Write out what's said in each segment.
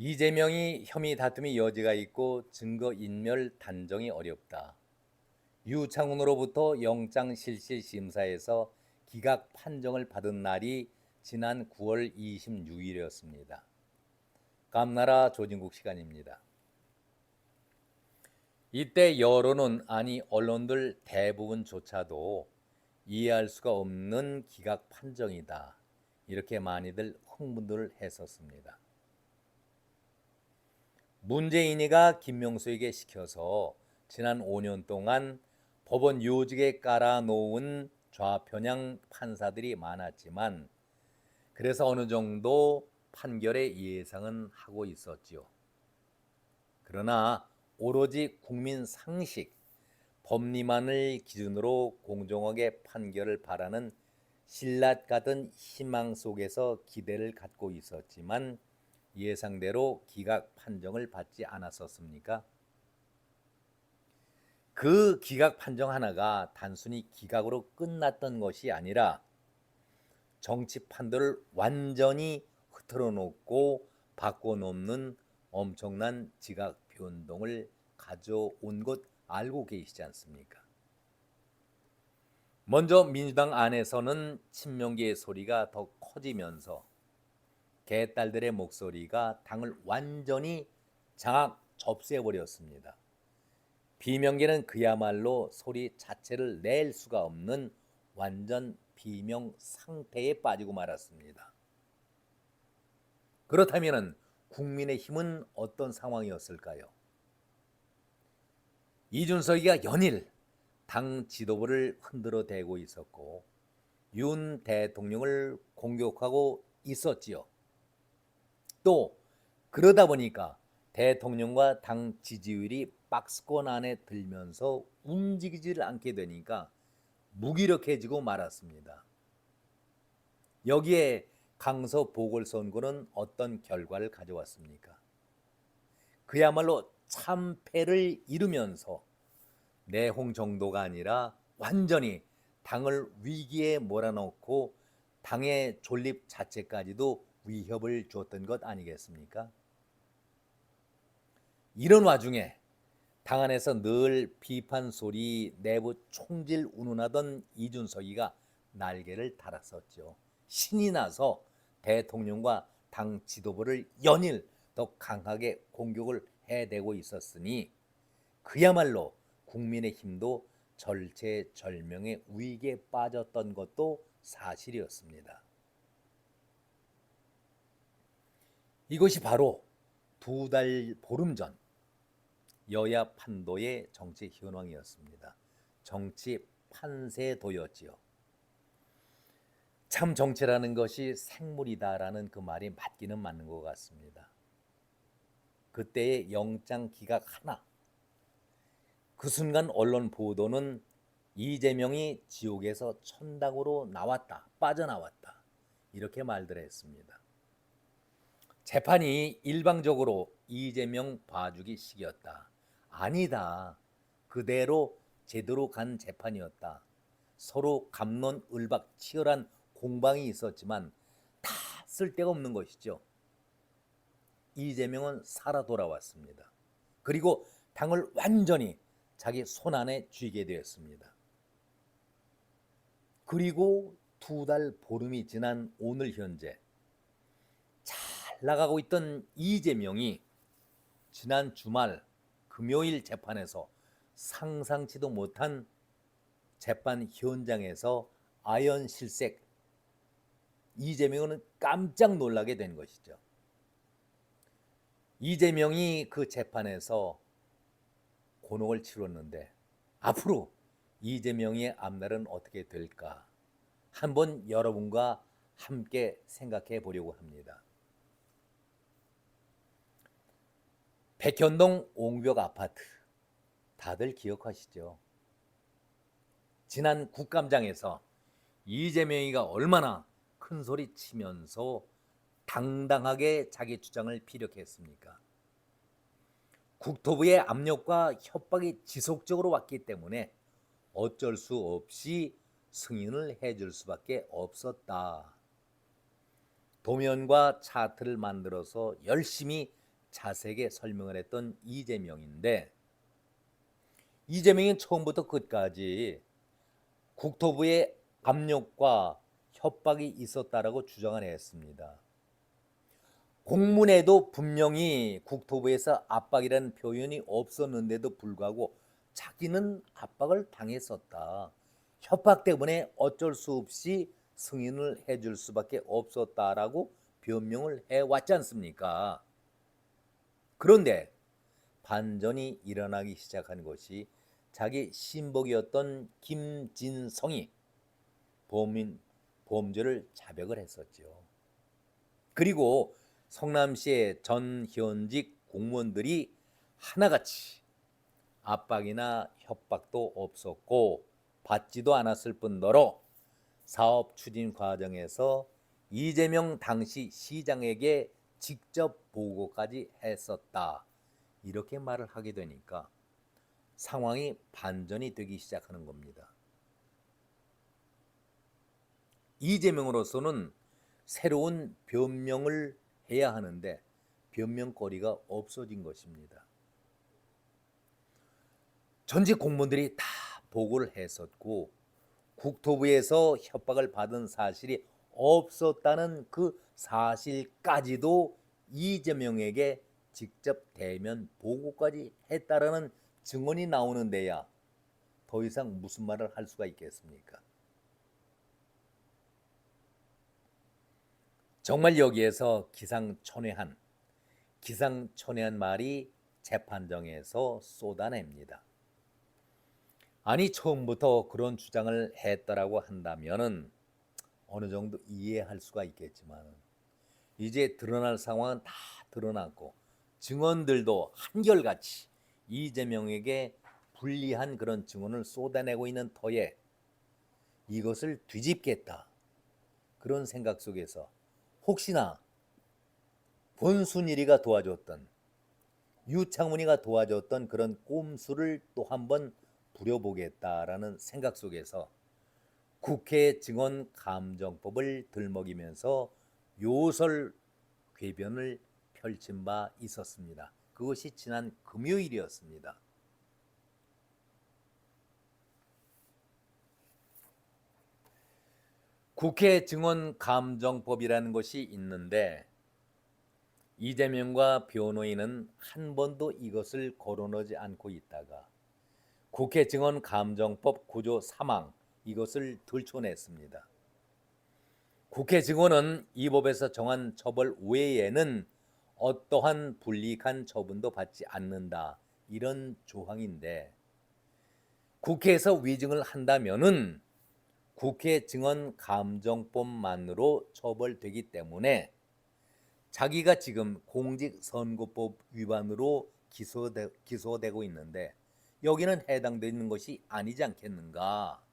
이재명이 혐의 다툼의 여지가 있고 증거인멸 단정이 어렵다. 유창훈으로부터 영장실질심사에서 기각 판정을 받은 날이 지난 9월 26일이었습니다. 감나라 조진국 시간입니다. 이때 여론은 아니 언론들 대부분조차도 이해할 수가 없는 기각 판정이다. 이렇게 많이들 흥분을 했었습니다. 문재인이가 김명수에게 시켜서 지난 5년 동안 법원 요직에 깔아놓은 좌편향 판사들이 많았지만 그래서 어느 정도 판결의 예상은 하고 있었지요. 그러나 오로지 국민 상식, 법리만을 기준으로 공정하게 판결을 바라는 신라 같은 희망 속에서 기대를 갖고 있었지만 예상대로 기각 판정을 받지 않았었습니까? 그 기각 판정 하나가 단순히 기각으로 끝났던 것이 아니라 정치 판도를 완전히 흐트러 놓고 바꿔놓는 엄청난 지각 변동을 가져온 것 알고 계시지 않습니까? 먼저 민주당 안에서는 친명계의 소리가 더 커지면서 개딸들의 목소리가 당을 완전히 장악 접수해버렸습니다. 비명계는 그야말로 소리 자체를 낼 수가 없는 완전 비명 상태에 빠지고 말았습니다. 그렇다면 국민의힘은 어떤 상황이었을까요? 이준석이가 연일 당 지도부를 흔들어 대고 있었고 윤 대통령을 공격하고 있었지요. 또 그러다 보니까 대통령과 당 지지율이 박스권 안에 들면서 움직이지를 않게 되니까 무기력해지고 말았습니다. 여기에 강서 보궐선거는 어떤 결과를 가져왔습니까? 그야말로 참패를 이루면서 내홍 정도가 아니라 완전히 당을 위기에 몰아넣고 당의 존립 자체까지도 위협을 줬던 것 아니겠습니까? 이런 와중에 당 안에서 늘 비판 소리 내부 총질 운운하던 이준석이가 날개를 달았었죠. 신이 나서 대통령과 당 지도부를 연일 더 강하게 공격을 해대고 있었으니 그야말로 국민의힘도 절체절명의 위기에 빠졌던 것도 사실이었습니다. 이것이 바로 두 달 보름 전 여야 판도의 정치 현황이었습니다. 정치 판세도였지요. 참 정치라는 것이 생물이다라는 그 말이 맞기는 맞는 것 같습니다. 그때의 영장 기각 하나, 그 순간 언론 보도는 이재명이 지옥에서 천당으로 나왔다, 빠져나왔다 이렇게 말들 했습니다. 재판이 일방적으로 이재명 봐주기 식이었다. 아니다. 그대로 제대로 간 재판이었다. 서로 갑론을박 치열한 공방이 있었지만 다 쓸데가 없는 것이죠. 이재명은 살아 돌아왔습니다. 그리고 당을 완전히 자기 손안에 쥐게 되었습니다. 그리고 두 달 보름이 지난 오늘 현재 잘 나가고 있던 이재명이 지난 주말 금요일 재판에서 상상치도 못한 재판 현장에서 아연실색, 이재명은 깜짝 놀라게 된 것이죠. 이재명이 그 재판에서 곤혹을 치렀는데 앞으로 이재명의 앞날은 어떻게 될까 한번 여러분과 함께 생각해 보려고 합니다. 백현동 옹벽 아파트 다들 기억하시죠? 지난 국감장에서 이재명이가 얼마나 큰 소리 치면서 당당하게 자기 주장을 피력했습니까? 국토부의 압력과 협박이 지속적으로 왔기 때문에 어쩔 수 없이 승인을 해줄 수밖에 없었다. 도면과 차트를 만들어서 열심히 자세하게 설명을 했던 이재명인데, 이재명이 처음부터 끝까지 국토부의 압력과 협박이 있었다라고 주장을 했습니다. 공문에도 분명히 국토부에서 압박이라는 표현이 없었는데도 불구하고 자기는 압박을 당했었다. 협박 때문에 어쩔 수 없이 승인을 해줄 수밖에 없었다라고 변명을 해왔지 않습니까? 그런데 반전이 일어나기 시작한 것이 자기 신복이었던 김진성이 범죄를 자백을 했었죠. 그리고 성남시의 전 현직 공무원들이 하나같이 압박이나 협박도 없었고 받지도 않았을 뿐더러 사업 추진 과정에서 이재명 당시 시장에게 직접 보고까지 했었다. 이렇게 말을 하게 되니까 상황이 반전이 되기 시작하는 겁니다. 이재명으로서는 새로운 변명을 해야 하는데 변명거리가 없어진 것입니다. 전직 공무원들이 다 보고를 했었고 국토부에서 협박을 받은 사실이 없었다는 그 사실까지도 이재명에게 직접 대면 보고까지 했다라는 증언이 나오는 데야 더 이상 무슨 말을 할 수가 있겠습니까? 정말 여기에서 기상천외한 말이 재판정에서 쏟아냅니다. 아니 처음부터 그런 주장을 했다라고 한다면은 어느 정도 이해할 수가 있겠지만 이제 드러날 상황은 다 드러났고 증언들도 한결같이 이재명에게 불리한 그런 증언을 쏟아내고 있는 터에 이것을 뒤집겠다 그런 생각 속에서 혹시나 권순일이가 도와줬던 유창훈이가 도와줬던 그런 꼼수를 또 한번 부려보겠다라는 생각 속에서 국회 증언감정법을 들먹이면서 요설 궤변을 펼친 바 있었습니다. 그것이 지난 금요일이었습니다. 국회 증언감정법이라는 것이 있는데 이재명과 변호인은 한 번도 이것을 거론하지 않고 있다가 국회 증언감정법 구조 3항 이것을 들춰냈습니다. 국회 증언은 이 법에서 정한 처벌 외에는 어떠한 불이익한 처분도 받지 않는다. 이런 조항인데 국회에서 위증을 한다면은 국회 증언감정법만으로 처벌되기 때문에 자기가 지금 공직선거법 위반으로 기소되고 있는데 여기는 해당되는 것이 아니지 않겠는가?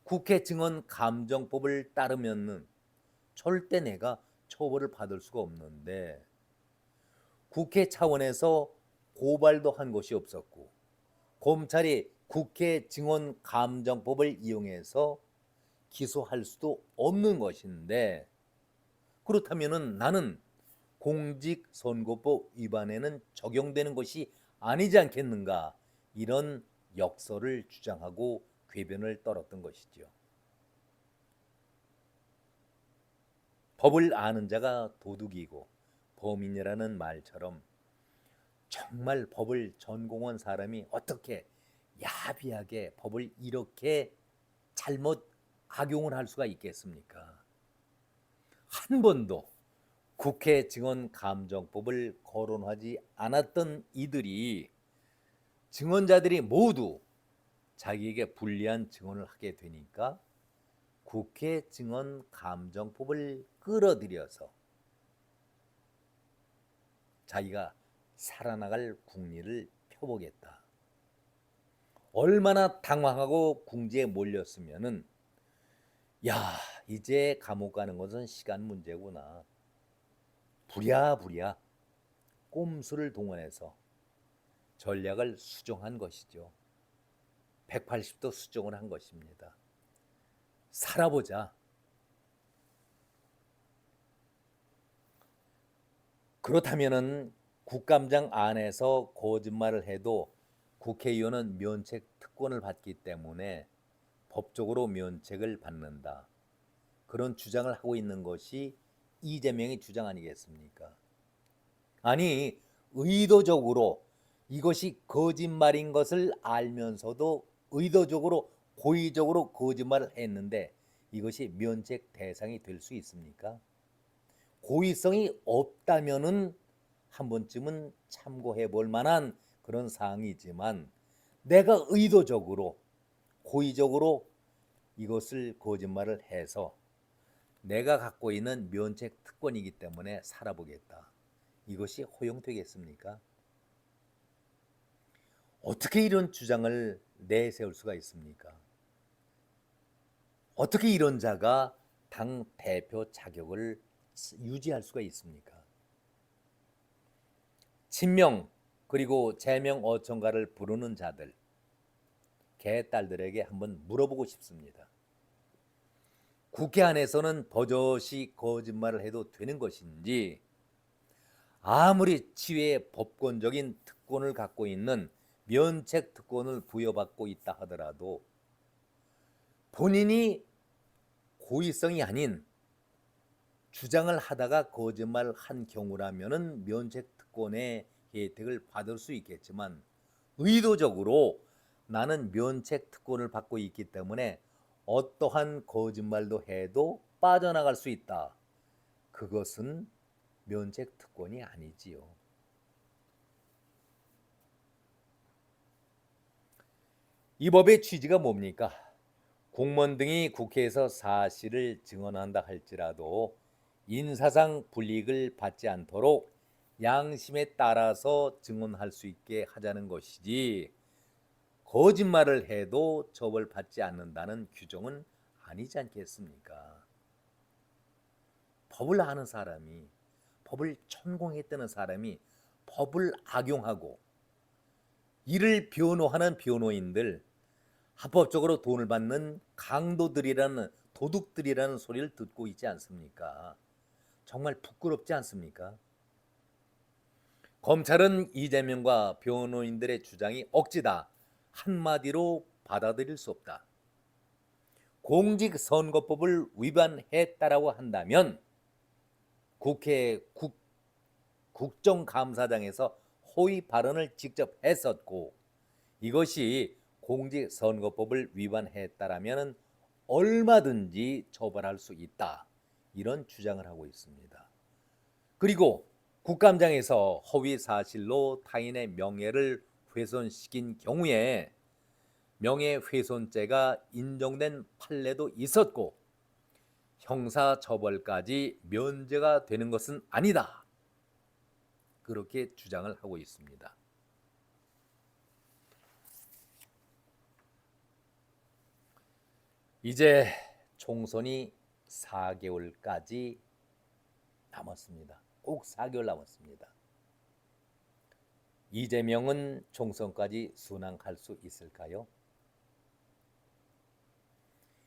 국회 증언감정법을 따르면은 절대 내가 처벌을 받을 수가 없는데 국회 차원에서 고발도 한 것이 없었고 검찰이 국회 증언감정법을 이용해서 기소할 수도 없는 것인데 그렇다면은 나는 공직선거법 위반에는 적용되는 것이 아니지 않겠는가 이런 역설을 주장하고 궤변을 떨었던 것이죠. 법을 아는 자가 도둑이고 범인이라는 말처럼 정말 법을 전공한 사람이 어떻게 야비하게 법을 이렇게 잘못 악용을 할 수가 있겠습니까? 한 번도 국회 증언감정법을 거론하지 않았던 이들이 증언자들이 모두 자기에게 불리한 증언을 하게 되니까 국회 증언감정법을 끌어들여서 자기가 살아나갈 궁리를 펴보겠다. 얼마나 당황하고 궁지에 몰렸으면은 야 이제 감옥 가는 것은 시간 문제구나. 부랴부랴 꼼수를 동원해서 전략을 수정한 것이죠. 180도 수정을 한 것입니다. 살아보자. 그렇다면은 국감장 안에서 거짓말을 해도 국회의원은 면책 특권을 받기 때문에 법적으로 면책을 받는다. 그런 주장을 하고 있는 것이 이재명의 주장 아니겠습니까? 아니, 의도적으로 이것이 거짓말인 것을 알면서도 의도적으로 고의적으로 거짓말을 했는데 이것이 면책 대상이 될 수 있습니까? 고의성이 없다면은 한 번쯤은 참고해 볼 만한 그런 사항이지만 내가 의도적으로 고의적으로 이것을 거짓말을 해서 내가 갖고 있는 면책 특권이기 때문에 살아보겠다. 이것이 허용되겠습니까? 어떻게 이런 주장을 내세울 수가 있습니까? 어떻게 이런 자가 당 대표 자격을 유지할 수가 있습니까? 친명 그리고 제명 어천가를 부르는 자들, 개딸들에게 한번 물어보고 싶습니다. 국회 안에서는 버젓이 거짓말을 해도 되는 것인지 아무리 치외의 법권적인 특권을 갖고 있는 면책 특권을 부여받고 있다 하더라도 본인이 고의성이 아닌 주장을 하다가 거짓말을 한 경우라면은 면책 특권의 혜택을 받을 수 있겠지만 의도적으로 나는 면책 특권을 받고 있기 때문에 어떠한 거짓말도 해도 빠져나갈 수 있다. 그것은 면책 특권이 아니지요. 이 법의 취지가 뭡니까? 공무원 등이 국회에서 사실을 증언한다 할지라도 인사상 불이익을 받지 않도록 양심에 따라서 증언할 수 있게 하자는 것이지 거짓말을 해도 처벌받지 않는다는 규정은 아니지 않겠습니까? 법을 아는 사람이, 법을 전공했다는 사람이 법을 악용하고 이를 변호하는 변호인들, 합법적으로 돈을 받는 강도들이라는 도둑들이라는 소리를 듣고 있지 않습니까? 정말 부끄럽지 않습니까? 검찰은 이재명과 변호인들의 주장이 억지다. 한마디로 받아들일 수 없다. 공직선거법을 위반했다라고 한다면 국회 국정감사장에서 허위 발언을 직접 했었고 이것이 공직선거법을 위반했다라면 얼마든지 처벌할 수 있다. 이런 주장을 하고 있습니다. 그리고 국감장에서 허위 사실로 타인의 명예를 훼손시킨 경우에 명예훼손죄가 인정된 판례도 있었고 형사처벌까지 면제가 되는 것은 아니다. 그렇게 주장을 하고 있습니다. 이제 총선이 4개월까지 남았습니다. 꼭 4개월 남았습니다. 이재명은 총선까지 순항할 수 있을까요?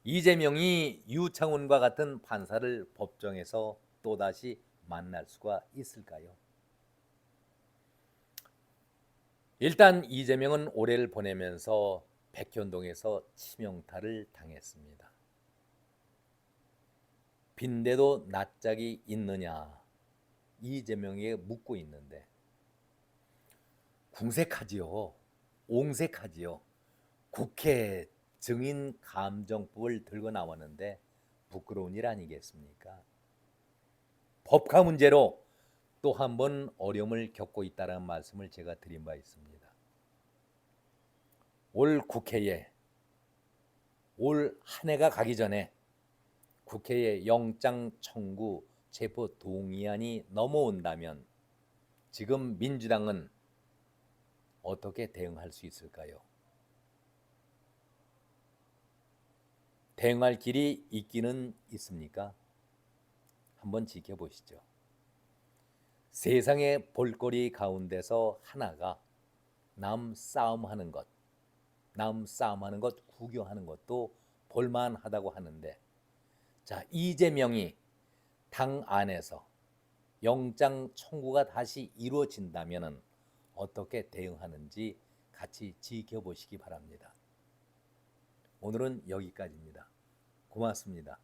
이재명이 유창훈과 같은 판사를 법정에서 또다시 만날 수가 있을까요? 일단 이재명은 올해를 보내면서 백현동에서 치명타를 당했습니다. 빈대도 낯짝이 있느냐 이재명에게 묻고 있는데 궁색하지요. 옹색하지요. 국회 증인감정법을 들고 나왔는데 부끄러운 일 아니겠습니까? 법카 문제로 또 한 번 어려움을 겪고 있다는 말씀을 제가 드린 바 있습니다. 올 국회에 올 한 해가 가기 전에 국회에 영장 청구 체포 동의안이 넘어온다면 지금 민주당은 어떻게 대응할 수 있을까요? 대응할 길이 있기는 있습니까? 한번 지켜보시죠. 세상의 볼거리 가운데서 하나가 남 싸움하는 것, 구경하는 것도 볼만하다고 하는데 자, 이재명이 당 안에서 영장 청구가 다시 이루어진다면 어떻게 대응하는지 같이 지켜보시기 바랍니다. 오늘은 여기까지입니다. 고맙습니다.